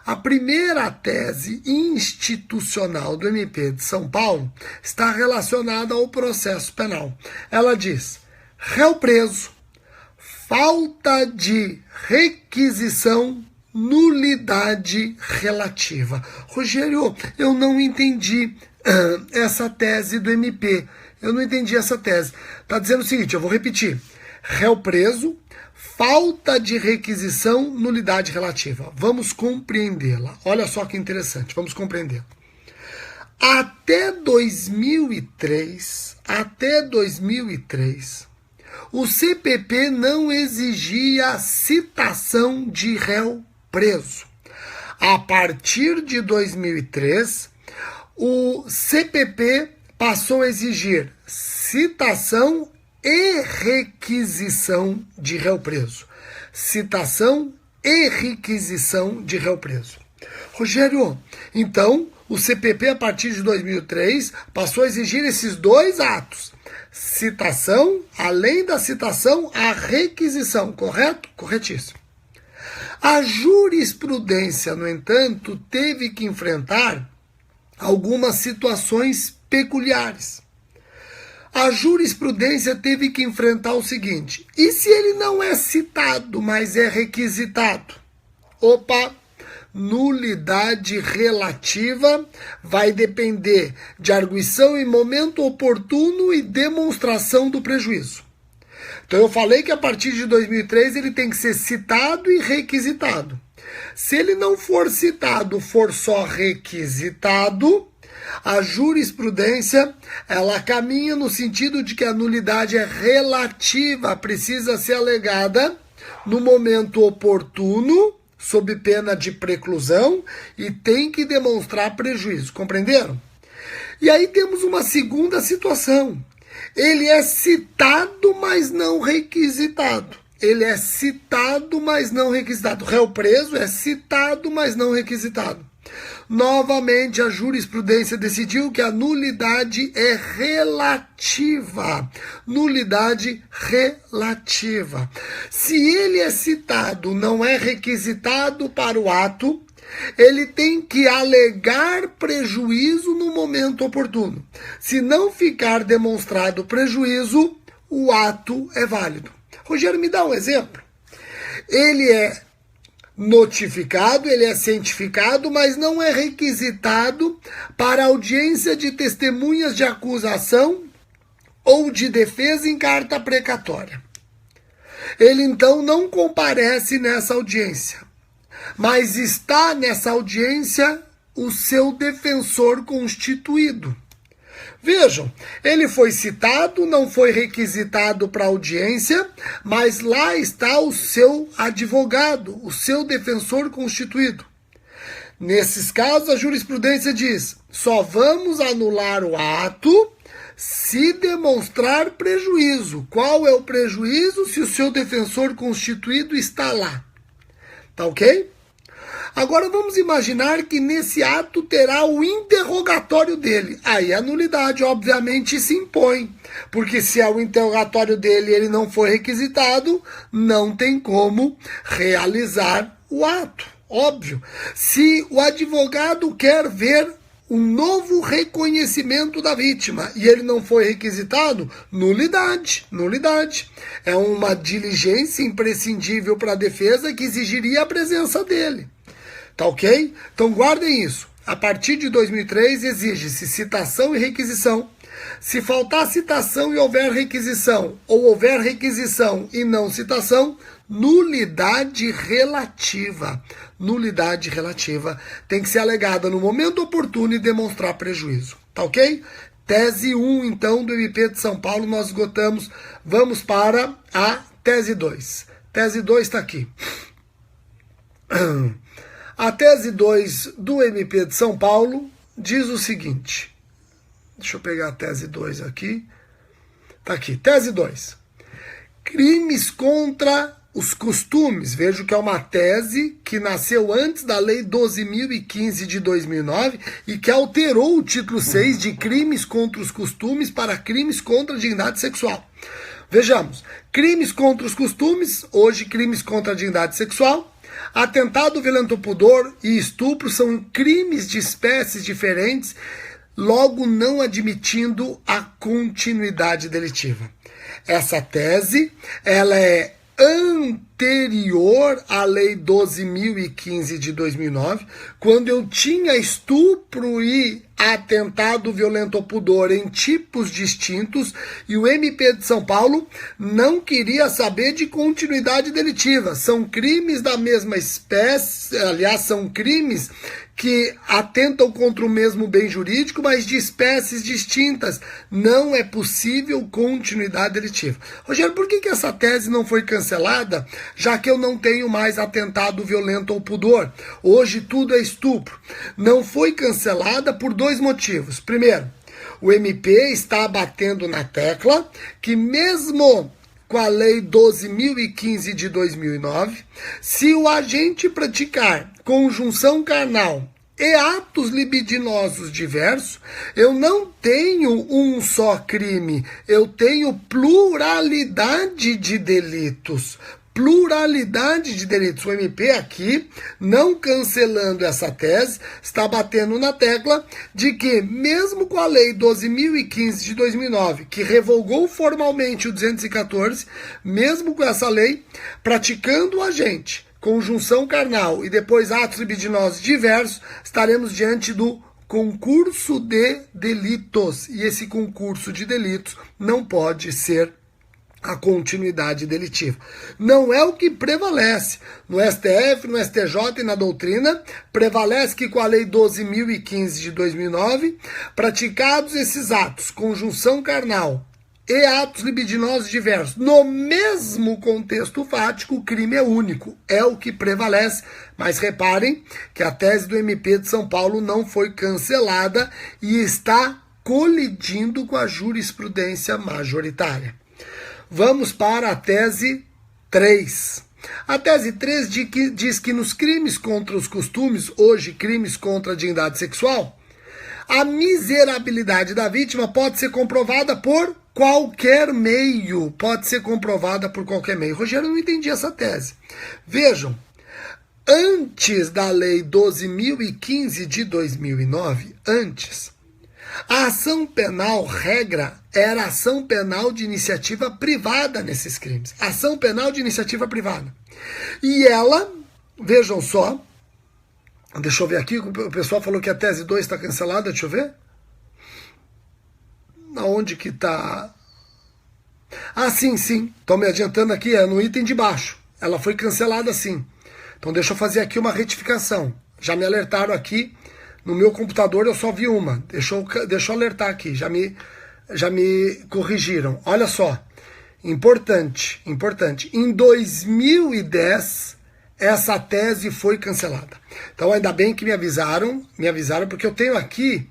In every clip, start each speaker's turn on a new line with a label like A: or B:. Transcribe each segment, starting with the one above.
A: A primeira tese institucional do MP de São Paulo está relacionada ao processo penal. Ela diz: réu preso, falta de requisição, nulidade relativa. Rogério, eu não entendi essa tese do MP. Eu não entendi essa tese. Está dizendo o seguinte, eu vou repetir. Réu preso, falta de requisição, nulidade relativa. Vamos compreendê-la. Olha só que interessante, vamos compreender. Até 2003, o CPP não exigia citação de réu preso. A partir de 2003, o CPP passou a exigir citação e requisição de réu preso. Citação e requisição de réu preso. Rogério, então, o CPP, a partir de 2003, passou a exigir esses dois atos. Citação, além da citação, a requisição, correto? Corretíssimo. A jurisprudência, no entanto, teve que enfrentar algumas situações peculiares. A jurisprudência teve que enfrentar o seguinte: e se ele não é citado, mas é requisitado? Opa! Nulidade relativa vai depender de arguição em momento oportuno e demonstração do prejuízo. Então eu falei que a partir de 2003 ele tem que ser citado e requisitado. Se ele não for citado, for só requisitado, a jurisprudência ela caminha no sentido de que a nulidade é relativa, precisa ser alegada no momento oportuno, sob pena de preclusão, e tem que demonstrar prejuízo. Compreenderam? E aí temos uma segunda situação. Ele é citado, mas não requisitado. Ele é citado, mas não requisitado. O réu preso é citado, mas não requisitado. Novamente, a jurisprudência decidiu que a nulidade é relativa. Nulidade relativa. Se ele é citado, não é requisitado para o ato, ele tem que alegar prejuízo no momento oportuno. Se não ficar demonstrado prejuízo, o ato é válido. Rogério, me dá um exemplo. Ele é notificado, ele é cientificado, mas não é requisitado para audiência de testemunhas de acusação ou de defesa em carta precatória. Ele então não comparece nessa audiência, mas está nessa audiência o seu defensor constituído. Vejam, ele foi citado, não foi requisitado para audiência, mas lá está o seu advogado, o seu defensor constituído. Nesses casos, a jurisprudência diz: só vamos anular o ato se demonstrar prejuízo. Qual é o prejuízo? Se o seu defensor constituído está lá. Tá ok? Agora vamos imaginar que nesse ato terá o interrogatório dele. Aí a nulidade obviamente se impõe, porque se é o interrogatório dele e ele não foi requisitado, não tem como realizar o ato, óbvio. Se o advogado quer ver um novo reconhecimento da vítima e ele não foi requisitado, nulidade, nulidade. É uma diligência imprescindível para a defesa que exigiria a presença dele. Tá ok? Então guardem isso. A partir de 2003 exige-se citação e requisição. Se faltar citação e houver requisição, ou houver requisição e não citação, nulidade relativa. Nulidade relativa tem que ser alegada no momento oportuno e demonstrar prejuízo. Tá ok? Tese 1, então, do MP de São Paulo, nós esgotamos. Vamos para a tese 2. Tese 2 está aqui. A tese 2 do MP de São Paulo diz o seguinte. Deixa eu pegar a tese 2 aqui. Está aqui. Tese 2. Crimes contra os costumes. Vejo que é uma tese que nasceu antes da Lei 12.015 de 2009 e que alterou o título 6 de crimes contra os costumes para crimes contra a dignidade sexual. Vejamos. Crimes contra os costumes, hoje crimes contra a dignidade sexual. Atentado violento ao pudor e estupro são crimes de espécies diferentes, logo não admitindo a continuidade delitiva. Essa tese, ela é anterior à Lei 12.015 de 2009, quando eu tinha estupro e atentado violento ao pudor em tipos distintos, e o MP de São Paulo não queria saber de continuidade delitiva. São crimes da mesma espécie, aliás, são crimes que atentam contra o mesmo bem jurídico, mas de espécies distintas. Não é possível continuidade delitiva. Rogério, por que essa tese não foi cancelada, já que eu não tenho mais atentado violento ao pudor? Hoje tudo é estupro. Não foi cancelada por dois motivos. Primeiro, o MP está batendo na tecla que mesmo com a Lei 12.015 de 2009, se o agente praticar conjunção carnal e atos libidinosos diversos, eu não tenho um só crime, eu tenho pluralidade de delitos. Pluralidade de delitos. O MP aqui, não cancelando essa tese, está batendo na tecla de que, mesmo com a Lei 12.015 de 2009, que revogou formalmente o 214, mesmo com essa lei, praticando o agente, conjunção carnal e depois atos libidinosos diversos, estaremos diante do concurso de delitos. E esse concurso de delitos não pode ser a continuidade delitiva. Não é o que prevalece. No STF, no STJ e na doutrina, prevalece que com a Lei 12.015 de 2009, praticados esses atos, conjunção carnal e atos libidinosos diversos, no mesmo contexto fático, o crime é único. É o que prevalece. Mas reparem que a tese do MP de São Paulo não foi cancelada e está colidindo com a jurisprudência majoritária. Vamos para a tese 3. A tese 3 diz que nos crimes contra os costumes, hoje crimes contra a dignidade sexual, a miserabilidade da vítima pode ser comprovada por qualquer meio. Pode ser comprovada por qualquer meio. Rogério, eu não entendi essa tese. Vejam, antes da Lei 12.015 de 2009, a ação penal, regra, era ação penal de iniciativa privada nesses crimes. Ação penal de iniciativa privada. E ela, vejam só, deixa eu ver aqui, o pessoal falou que a tese 2 está cancelada, deixa eu ver. Aonde que está? Ah, sim, estou me adiantando aqui, é no item de baixo. Ela foi cancelada sim. Então deixa eu fazer aqui uma retificação. Já me alertaram aqui. No meu computador eu só vi uma. Deixa eu alertar aqui. Já me corrigiram. Olha só. Importante. Em 2010, essa tese foi cancelada. Então ainda bem que me avisaram porque eu tenho aqui,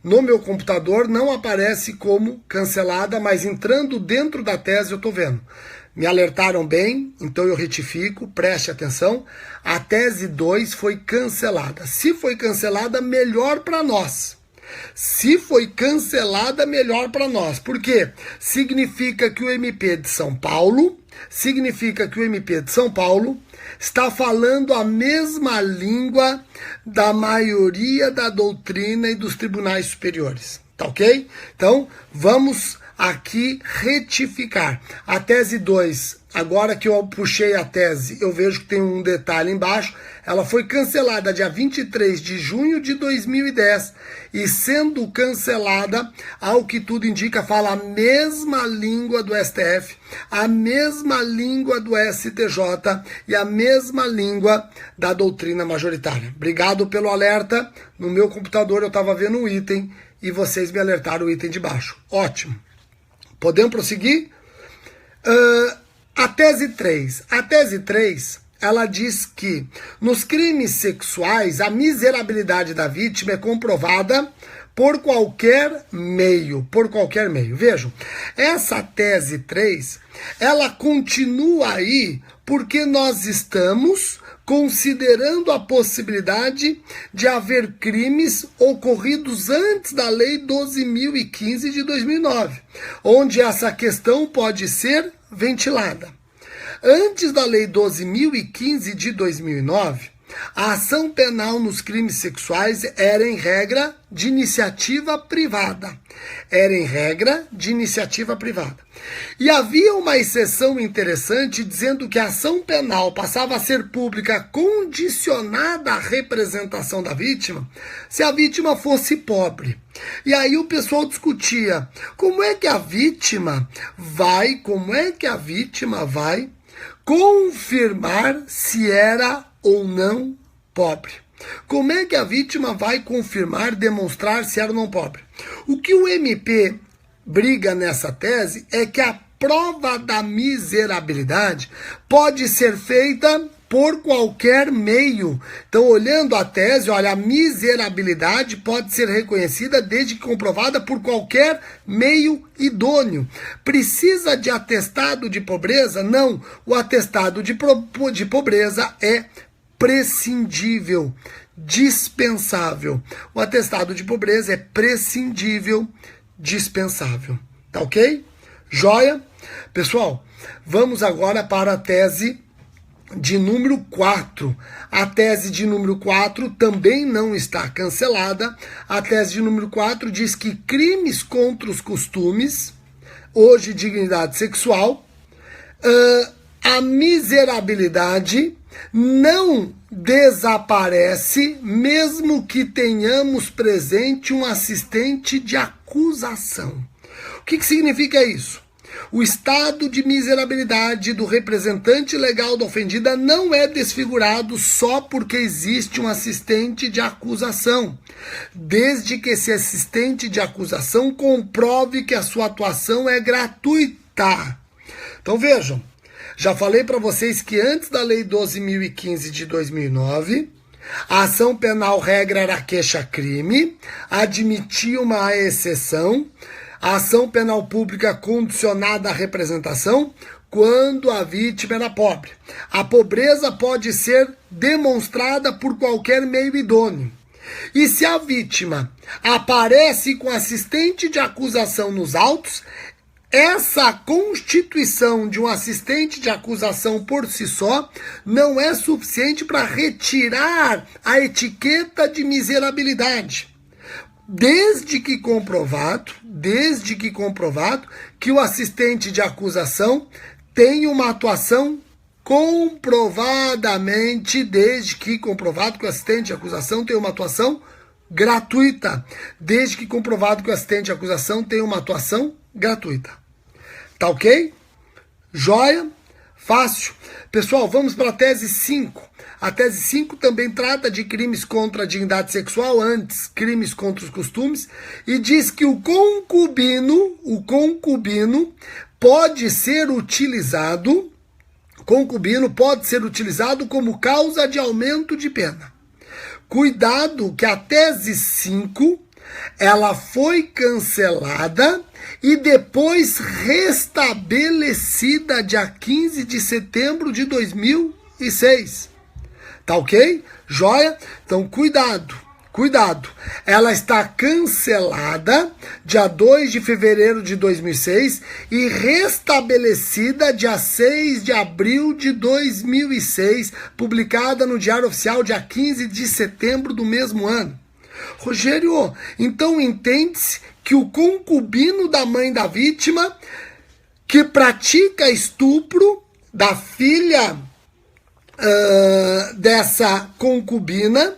A: no meu computador, não aparece como cancelada, mas entrando dentro da tese eu estou vendo. Me alertaram bem, então eu retifico, preste atenção. A tese 2 foi cancelada. Se foi cancelada, melhor para nós. Se foi cancelada, melhor para nós. Por quê? Significa que o MP de São Paulo está falando a mesma língua da maioria da doutrina e dos tribunais superiores. Tá ok? Então, vamos aqui retificar. A tese 2, agora que eu puxei a tese, eu vejo que tem um detalhe embaixo, ela foi cancelada dia 23 de junho de 2010, e sendo cancelada, ao que tudo indica, fala a mesma língua do STF, a mesma língua do STJ e a mesma língua da doutrina majoritária. Obrigado pelo alerta. No meu computador eu estava vendo um item e vocês me alertaram o item de baixo. Ótimo. Podemos prosseguir? A tese 3. A tese 3, ela diz que nos crimes sexuais a miserabilidade da vítima é comprovada por qualquer meio. Vejam, essa tese 3, ela continua aí porque nós estamos considerando a possibilidade de haver crimes ocorridos antes da Lei 12.015 de 2009, onde essa questão pode ser ventilada. Antes da Lei 12.015 de 2009, a ação penal nos crimes sexuais era, em regra, de iniciativa privada. Era, em regra, de iniciativa privada. E havia uma exceção interessante dizendo que a ação penal passava a ser pública condicionada à representação da vítima se a vítima fosse pobre. E aí o pessoal discutia como é que a vítima vai confirmar se era ou não pobre. Como é que a vítima vai confirmar, demonstrar se era ou não pobre? O que o MP briga nessa tese é que a prova da miserabilidade pode ser feita por qualquer meio. Então, olhando a tese, olha, a miserabilidade pode ser reconhecida desde que comprovada por qualquer meio idôneo. Precisa de atestado de pobreza? Não. O atestado de pobreza é prescindível, dispensável. O atestado de pobreza é prescindível, dispensável. Tá ok? Joia? Pessoal, vamos agora para a tese de número 4. A tese de número 4 também não está cancelada. A tese de número 4 diz que crimes contra os costumes, hoje dignidade sexual, a miserabilidade não desaparece mesmo que tenhamos presente um assistente de acusação. O que significa isso? O estado de miserabilidade do representante legal da ofendida não é desfigurado só porque existe um assistente de acusação, desde que esse assistente de acusação comprove que a sua atuação é gratuita. Então vejam, já falei para vocês que antes da Lei 12.015 de 2009, a ação penal regra era queixa-crime, admitia uma exceção, a ação penal pública condicionada à representação quando a vítima era pobre. A pobreza pode ser demonstrada por qualquer meio idôneo. E se a vítima aparece com assistente de acusação nos autos, essa constituição de um assistente de acusação por si só não é suficiente para retirar a etiqueta de miserabilidade. Desde que comprovado que o assistente de acusação tem uma atuação comprovadamente, desde que comprovado que o assistente de acusação tem uma atuação gratuita, desde que comprovado que o assistente de acusação tem uma atuação gratuita. Tá ok? Joia? Fácil. Pessoal, vamos para a tese 5. A tese 5 também trata de crimes contra a dignidade sexual, antes crimes contra os costumes, e diz que o concubino pode ser utilizado como causa de aumento de pena. Cuidado que a tese 5, ela foi cancelada e depois restabelecida dia 15 de setembro de 2006. Tá ok? Joia? Então, cuidado. Ela está cancelada dia 2 de fevereiro de 2006 e restabelecida dia 6 de abril de 2006, publicada no Diário Oficial dia 15 de setembro do mesmo ano. Rogério, então entende-se que o concubino da mãe da vítima que pratica estupro da filha dessa concubina,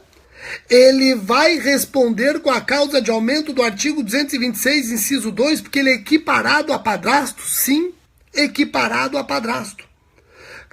A: ele vai responder com a causa de aumento do artigo 226, inciso 2, porque ele é equiparado a padrasto? Sim, equiparado a padrasto.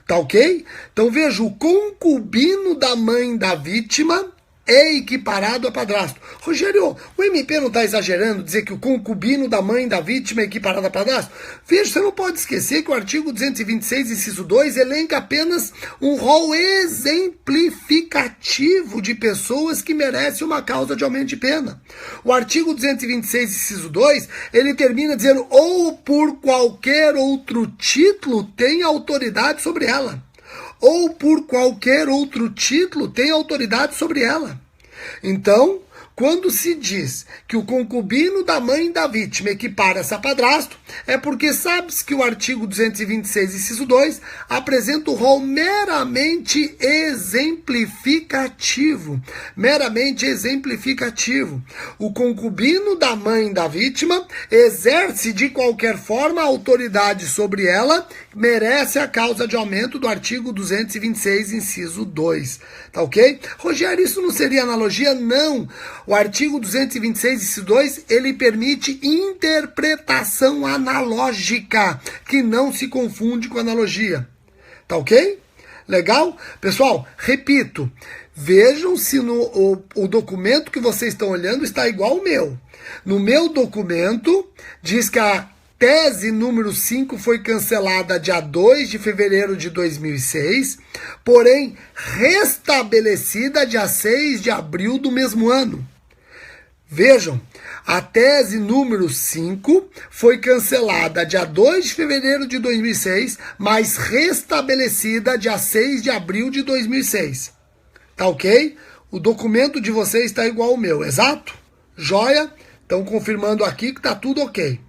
A: Tá ok? Então veja, o concubino da mãe da vítima é equiparado a padrasto. Rogério, o MP não está exagerando dizer que o concubino da mãe da vítima é equiparado a padrasto? Veja, você não pode esquecer que o artigo 226, inciso 2, elenca apenas um rol exemplificativo de pessoas que merecem uma causa de aumento de pena. O artigo 226, inciso 2, ele termina dizendo, ou por qualquer outro título tem autoridade sobre ela. Ou por qualquer outro título tem autoridade sobre ela. Então, quando se diz que o concubino da mãe da vítima equipara-se a padrasto, é porque sabe-se que o artigo 226, inciso 2, apresenta o rol meramente exemplificativo. Meramente exemplificativo. O concubino da mãe da vítima exerce de qualquer forma a autoridade sobre ela, merece a causa de aumento do artigo 226, inciso 2. Tá ok? Rogério, isso não seria analogia? Não. O artigo 226, inciso 2, ele permite interpretação analógica, que não se confunde com analogia. Tá ok? Legal? Pessoal, repito, vejam se o documento que vocês estão olhando está igual ao meu. No meu documento, diz que a tese número 5 foi cancelada dia 2 de fevereiro de 2006, porém restabelecida dia 6 de abril do mesmo ano. Vejam, a tese número 5 foi cancelada dia 2 de fevereiro de 2006, mas restabelecida dia 6 de abril de 2006. Tá ok? O documento de vocês está igual ao meu, exato? Joia? Estão confirmando aqui que está tudo ok.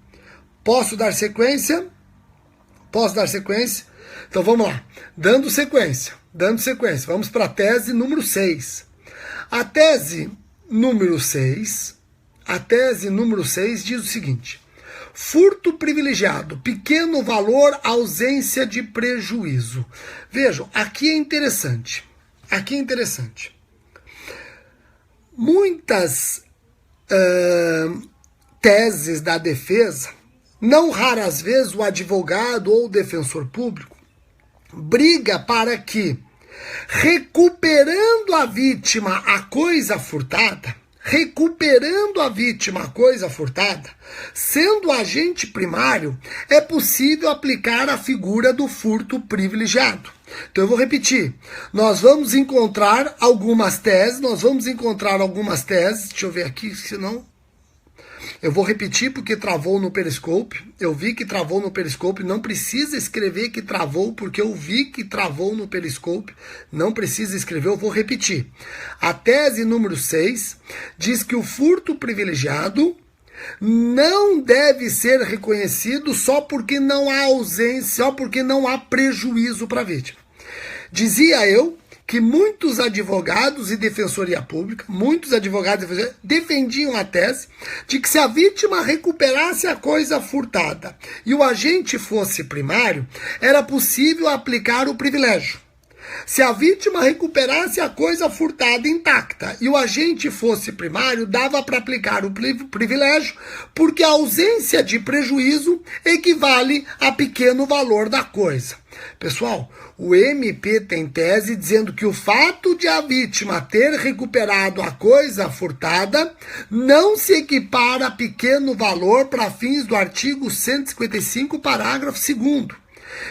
A: Posso dar sequência? Posso dar sequência? Então vamos lá. Dando sequência. Vamos para a tese número 6. A tese número 6 diz o seguinte: furto privilegiado, pequeno valor, ausência de prejuízo. Vejam, aqui é interessante. Muitas teses da defesa, não raras vezes o advogado ou o defensor público briga para que, recuperando a vítima a coisa furtada, sendo agente primário, é possível aplicar a figura do furto privilegiado. Então eu vou repetir, nós vamos encontrar algumas teses, deixa eu ver aqui, senão... Eu vou repetir porque travou no Periscope. Eu vi que travou no Periscope. Não precisa escrever que travou, porque eu vi que travou no Periscope. Não precisa escrever, eu vou repetir. A tese número 6 diz que o furto privilegiado não deve ser reconhecido só porque não há ausência, só porque não há prejuízo para a vítima. Dizia eu que muitos advogados e defensoria pública, defendiam a tese de que se a vítima recuperasse a coisa furtada e o agente fosse primário, era possível aplicar o privilégio. Se a vítima recuperasse a coisa furtada intacta e o agente fosse primário, dava para aplicar o privilégio, porque a ausência de prejuízo equivale a pequeno valor da coisa. Pessoal, o MP tem tese dizendo que o fato de a vítima ter recuperado a coisa furtada não se equipara a pequeno valor para fins do artigo 155, parágrafo 2º.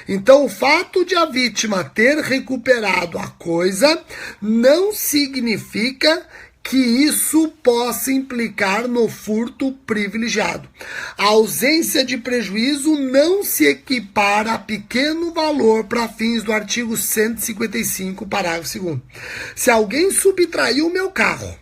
A: Então, o fato de a vítima ter recuperado a coisa não significa que isso possa implicar no furto privilegiado. A ausência de prejuízo não se equipara a pequeno valor para fins do artigo 155, parágrafo 2º. Se alguém subtraiu o meu carro,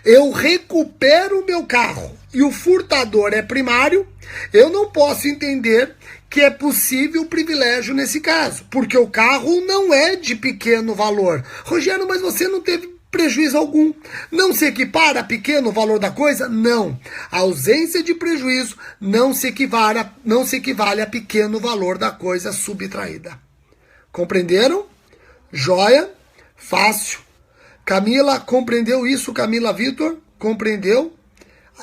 A: eu recupero o meu carro e o furtador é primário, eu não posso entender que é possível o privilégio nesse caso, porque o carro não é de pequeno valor. Rogério, mas você não teve prejuízo algum. Não se equipara a pequeno valor da coisa? Não. A ausência de prejuízo não se equivale a pequeno valor da coisa subtraída. Compreenderam? Joia? Fácil. Camila, compreendeu isso? Camila Vitor, compreendeu?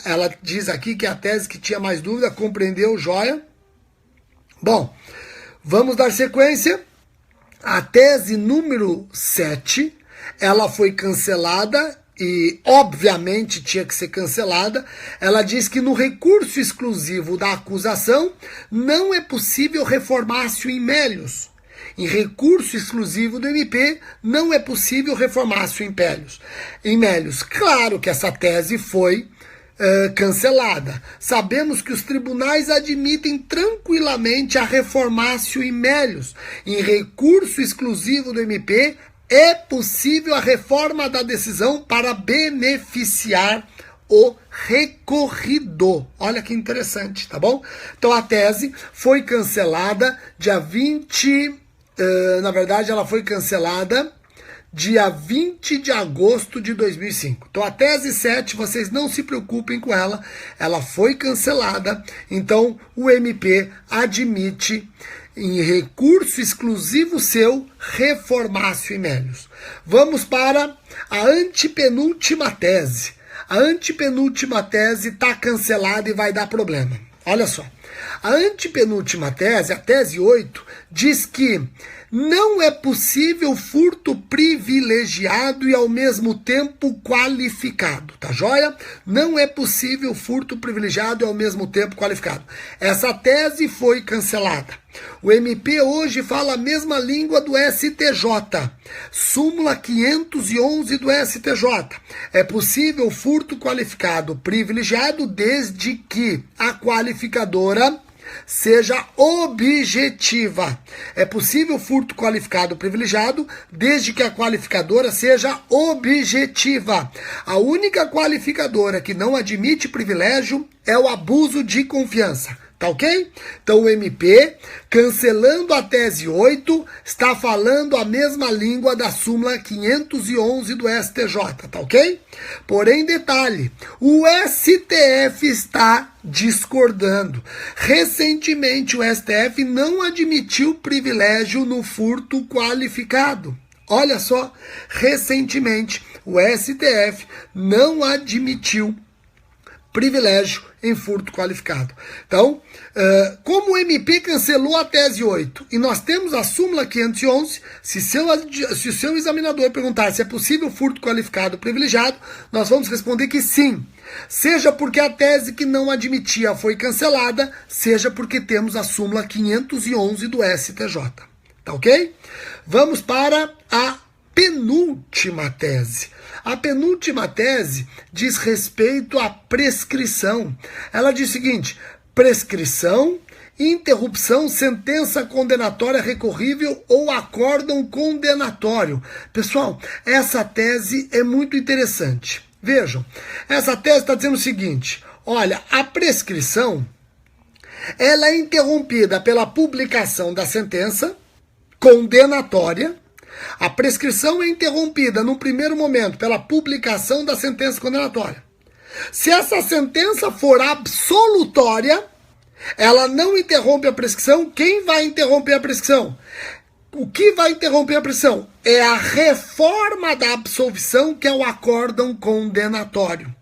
A: Ela diz aqui que a tese que tinha mais dúvida, compreendeu? Joia? Bom, vamos dar sequência. A tese número 7, ela foi cancelada e, obviamente, tinha que ser cancelada. Ela diz que no recurso exclusivo da acusação não é possível reformácio in melius. Em recurso exclusivo do MP, não é possível reformácio in melius. Claro que essa tese foi cancelada. Sabemos que os tribunais admitem tranquilamente a reformácio in melius. Em recurso exclusivo do MP, é possível a reforma da decisão para beneficiar o recorrido. Olha que interessante, tá bom? Então a tese foi cancelada dia 20, na verdade ela foi cancelada dia 20 de agosto de 2005. Então a tese 7, vocês não se preocupem com ela, ela foi cancelada, então o MP admite em recurso exclusivo seu, reformácio e Melius. Vamos para a antepenúltima tese. A antepenúltima tese está cancelada e vai dar problema. Olha só. A antepenúltima tese, a tese 8, diz que não é possível furto privilegiado e ao mesmo tempo qualificado, tá joia? Não é possível furto privilegiado e ao mesmo tempo qualificado. Essa tese foi cancelada. O MP hoje fala a mesma língua do STJ. Súmula 511 do STJ. É possível furto qualificado privilegiado desde que a qualificadora seja objetiva. É possível furto qualificado privilegiado desde que a qualificadora seja objetiva. A única qualificadora que não admite privilégio é o abuso de confiança. Tá ok? Então o MP, cancelando a tese 8, está falando a mesma língua da súmula 511 do STJ, tá ok? Porém, detalhe, o STF está discordando. Recentemente o STF não admitiu privilégio no furto qualificado. Olha só, recentemente o STF não admitiu privilégio em furto qualificado. Então, como o MP cancelou a tese 8 e nós temos a súmula 511, se o seu examinador perguntar se é possível furto qualificado privilegiado, nós vamos responder que sim. Seja porque a tese que não admitia foi cancelada, seja porque temos a súmula 511 do STJ. Tá ok? Vamos para a penúltima tese. A penúltima tese diz respeito à prescrição. Ela diz o seguinte: prescrição, interrupção, sentença condenatória recorrível ou acórdão condenatório. Pessoal, essa tese é muito interessante. Vejam, essa tese está dizendo o seguinte: olha, a prescrição ela é interrompida pela publicação da sentença condenatória. A prescrição é interrompida no primeiro momento pela publicação da sentença condenatória. Se essa sentença for absolutória, ela não interrompe a prescrição. Quem vai interromper a prescrição? O que vai interromper a prescrição? É a reforma da absolvição, que é o acórdão condenatório.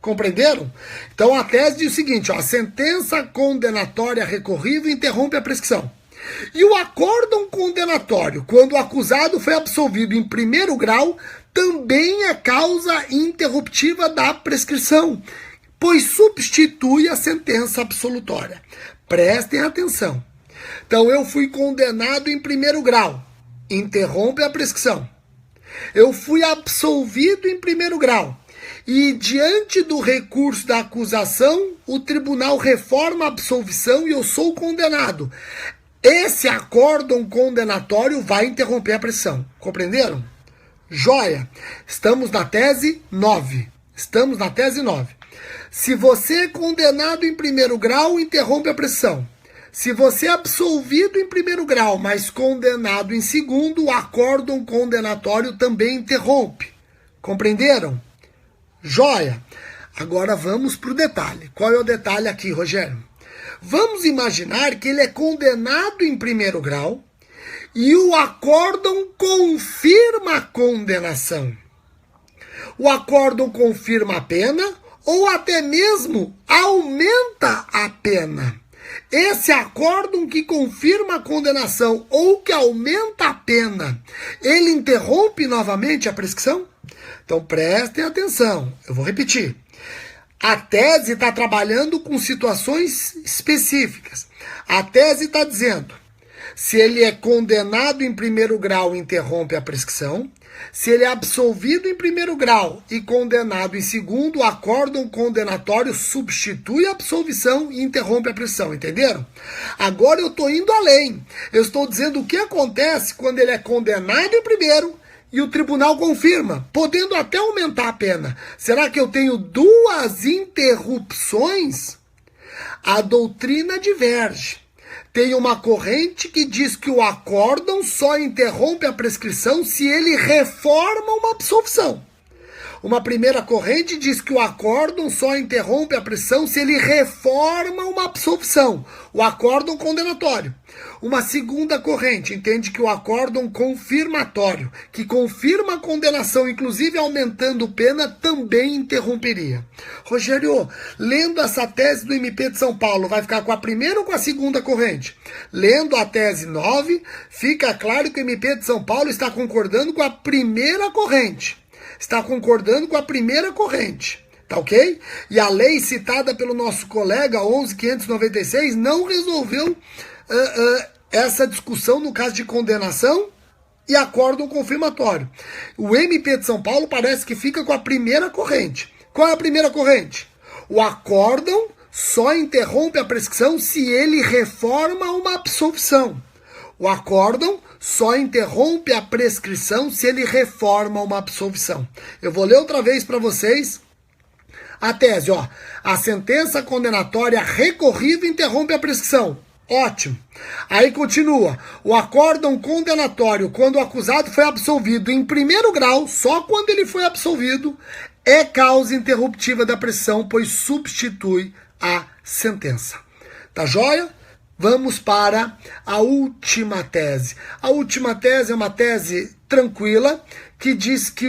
A: Compreenderam? Então a tese diz o seguinte: ó, a sentença condenatória recorrível interrompe a prescrição. E o acórdão condenatório, quando o acusado foi absolvido em primeiro grau, também é causa interruptiva da prescrição, pois substitui a sentença absolutória. Prestem atenção. Então, eu fui condenado em primeiro grau, interrompe a prescrição. Eu fui absolvido em primeiro grau. E, diante do recurso da acusação, o tribunal reforma a absolvição e eu sou condenado. Esse acórdão condenatório vai interromper a prescrição. Compreenderam? Joia! Estamos na tese 9. Estamos na tese 9. Se você é condenado em primeiro grau, interrompe a prescrição. Se você é absolvido em primeiro grau, mas condenado em segundo, o acórdão condenatório também interrompe. Compreenderam? Joia! Agora vamos para o detalhe. Qual é o detalhe aqui, Rogério? Vamos imaginar que ele é condenado em primeiro grau e o acórdão confirma a condenação. O acórdão confirma a pena ou até mesmo aumenta a pena. Esse acórdão que confirma a condenação ou que aumenta a pena, ele interrompe novamente a prescrição? Então prestem atenção, eu vou repetir. A tese está trabalhando com situações específicas. A tese está dizendo, se ele é condenado em primeiro grau, interrompe a prescrição. Se ele é absolvido em primeiro grau e condenado em segundo, o acórdão condenatório substitui a absolvição e interrompe a prescrição. Entenderam? Agora eu estou indo além. Eu estou dizendo o que acontece quando ele é condenado em primeiro e o tribunal confirma, podendo até aumentar a pena. Será que eu tenho duas interrupções? A doutrina diverge. Tem uma corrente que diz que o acórdão só interrompe a prescrição se ele reforma uma absolvição. Uma primeira corrente diz que o acórdão só interrompe a prescrição se ele reforma uma absolvição, o acórdão condenatório. Uma segunda corrente entende que o acórdão confirmatório, que confirma a condenação, inclusive aumentando pena, também interromperia. Rogério, lendo essa tese do MP de São Paulo, vai ficar com a primeira ou com a segunda corrente? Lendo a tese 9, fica claro que o MP de São Paulo está concordando com a primeira corrente. Está concordando com a primeira corrente, tá ok? E a lei citada pelo nosso colega 11.596 não resolveu essa discussão no caso de condenação e acórdão confirmatório. O MP de São Paulo parece que fica com a primeira corrente. Qual é a primeira corrente? O acórdão só interrompe a prescrição se ele reforma uma absolvição. O acórdão só interrompe a prescrição se ele reforma uma absolvição. Eu vou ler outra vez para vocês a tese, ó. A sentença condenatória recorrível interrompe a prescrição. Ótimo. Aí continua. O acórdão condenatório, quando o acusado foi absolvido em primeiro grau, só quando ele foi absolvido, é causa interruptiva da prescrição, pois substitui a sentença. Tá joia? Vamos para a última tese. A última tese é uma tese tranquila, que diz que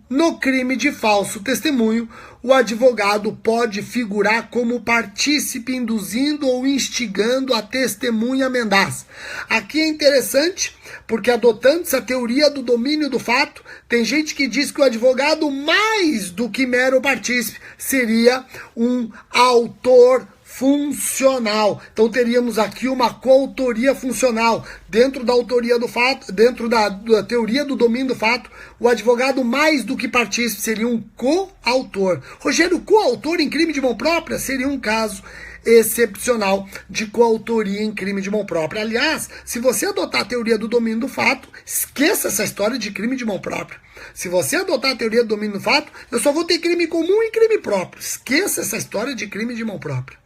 A: no crime de falso testemunho, o advogado pode figurar como partícipe induzindo ou instigando a testemunha mendaz. Aqui é interessante, porque adotando-se a teoria do domínio do fato, tem gente que diz que o advogado, mais do que mero partícipe, seria um autor funcional. Então teríamos aqui uma coautoria funcional. Dentro da autoria do fato, dentro da teoria do domínio do fato, o advogado mais do que partícipe seria um coautor. Rogério, coautor em crime de mão própria seria um caso excepcional de coautoria em crime de mão própria. Aliás, se você adotar a teoria do domínio do fato, esqueça essa história de crime de mão própria. Se você adotar a teoria do domínio do fato, eu só vou ter crime comum e crime próprio. Esqueça essa história de crime de mão própria.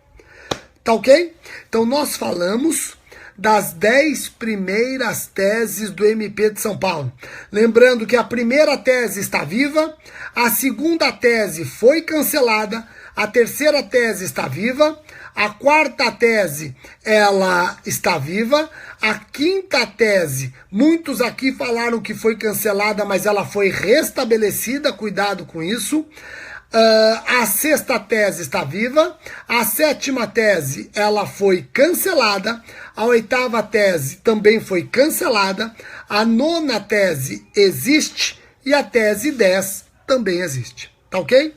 A: Tá ok? Então nós falamos das 10 primeiras teses do MP de São Paulo. Lembrando que a primeira tese está viva, a segunda tese foi cancelada, a terceira tese está viva, a quarta tese ela está viva, a quinta tese, muitos aqui falaram que foi cancelada, mas ela foi restabelecida, cuidado com isso. A sexta tese está viva, a sétima tese ela foi cancelada, a oitava tese também foi cancelada, a nona tese existe e a tese 10 também existe, tá ok?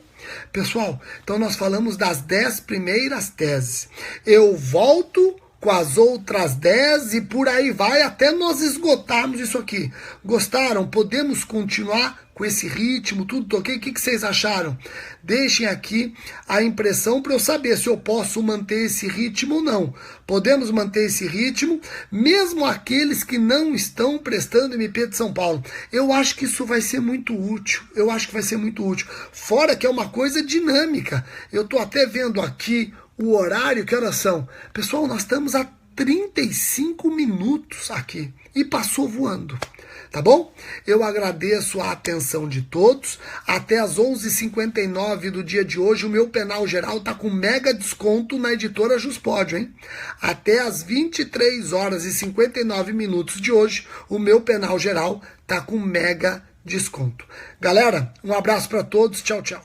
A: Pessoal, então nós falamos das 10 primeiras teses. Eu volto com as outras 10 e por aí vai até nós esgotarmos isso aqui. Gostaram? Podemos continuar com esse ritmo, tudo ok? O que vocês acharam? Deixem aqui a impressão para eu saber se eu posso manter esse ritmo ou não. Podemos manter esse ritmo, mesmo aqueles que não estão prestando MP de São Paulo. Eu acho que isso vai ser muito útil. Eu acho que vai ser muito útil. Fora que é uma coisa dinâmica. Eu estou até vendo aqui o horário, que horas são? Pessoal, nós estamos a 35 minutos aqui e passou voando. Tá bom? Eu agradeço a atenção de todos. Até às 11h59 do dia de hoje, o meu penal geral tá com mega desconto na editora Juspódio, hein? Até às 23h59 de hoje, o meu penal geral tá com mega desconto. Galera, um abraço para todos. Tchau, tchau.